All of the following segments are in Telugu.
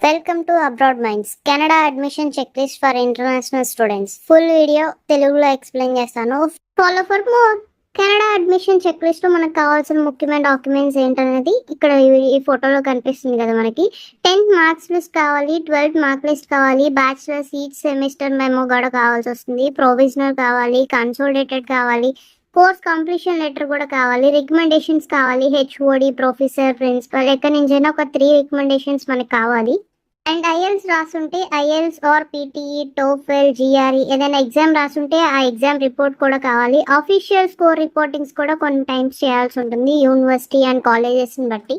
Welcome to abroad minds Canada admission check list for international students. Full video తెలుగులో ఎక్స్ప్లెయిన్ చేస్తాను. Follow for more. Canada admission check list లో మనకు కావాల్సిన ముఖ్యమైన డాక్యుమెంట్స్ ఏంటనేది ఇక్కడ ఈ ఫోటోలో కనిపిస్తుంది కదా. మనకి 10th మార్క్స్ లిస్ట్ కావాలి, 12th మార్క్ లిస్ట్ కావాలి, బ్యాచిలర్ సీట్ సెమిస్టర్ మెమో కూడా కావాల్సి వస్తుంది, ప్రొవిజనల్ కావాలి, కన్సోలిడేటెడ్ కావాలి, కోర్స్ కంప్లీషన్ లెటర్ కూడా కావాలి, రికమెండేషన్స్ కావాలి, హెచ్ఓడి, ప్రొఫెసర్, ప్రిన్సిపల్ ఎక్కడి నుంచైనా ఒక 3 రికమెండేషన్స్ మనకు కావాలి. అండ్ ఐఎల్స్ రాసుంటే IELTS or PTE, TOEFL, GRE ఏదైనా ఎగ్జామ్ రాసుంటే ఆ ఎగ్జామ్ రిపోర్ట్ కూడా కావాలి. అఫీషియల్ స్కోర్ రిపోర్టింగ్స్ కూడా కొన్ని టైమ్స్ చేయాల్సి ఉంటుంది యూనివర్సిటీ అండ్ కాలేజెస్ని బట్టి.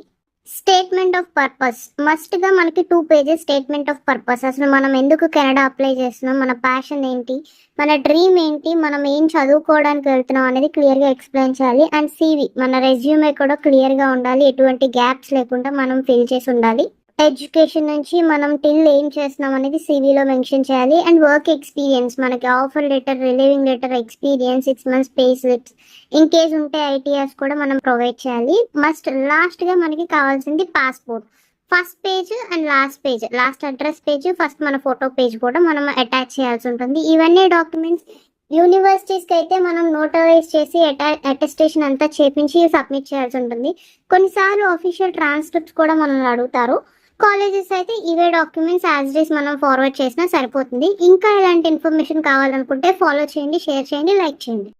స్టేట్మెంట్ ఆఫ్ పర్పస్ మస్ట్గా మనకి 2 పేజెస్ స్టేట్మెంట్ ఆఫ్ పర్పస్. అసలు మనం ఎందుకు కెనడా అప్లై చేస్తున్నాం, మన ప్యాషన్ ఏంటి, మన డ్రీమ్ ఏంటి, మనం ఏం చదువుకోవడానికి వెళ్తున్నాం అనేది క్లియర్గా ఎక్స్ప్లెయిన్ చేయాలి. అండ్ సివి మన రెజ్యూమే కూడా క్లియర్గా ఉండాలి, ఎటువంటి గ్యాప్స్ లేకుండా మనం ఫిల్ చేసి ఉండాలి. ఎడ్యుకేషన్ నుంచి మనం టిల్ ఏం చేస్తున్నాం అనేది సివిలో మెన్షన్ చేయాలి. అండ్ వర్క్ ఎక్స్పీరియన్స్ మనకి offer letter, relieving letter, experience, 6 months pay slips in case ఉంటే ఐటీఆర్స్ కూడా మనం ప్రొవైడ్ చేయాలి. లాస్ట్గా మనకి కావాల్సింది passport. First page and last page, last address page, first మన ఫోటో పేజ్ కూడా మనం అటాచ్ చేయాల్సి ఉంటుంది. ఇవన్నీ డాక్యుమెంట్స్ యూనివర్సిటీస్కి అయితే మనం నోటరైజ్ చేసి అటెస్టేషన్ అంతా చేపించి సబ్మిట్ చేయాల్సి ఉంటుంది. కొన్నిసార్లు అఫీషియల్ ట్రాన్స్క్రిప్ట్స్ కూడా మనల్ని అడుగుతారు. కాలేజెస్ అయితే ఇవే డాక్యుమెంట్స్ యాజ్ ఇట్ ఈస్ మనం ఫార్వర్డ్ చేసినా సరిపోతుంది. ఇంకా ఎలాంటి ఇన్ఫర్మేషన్ కావాలనుకుంటే ఫాలో చేయండి, షేర్ చేయండి, లైక్ చేయండి.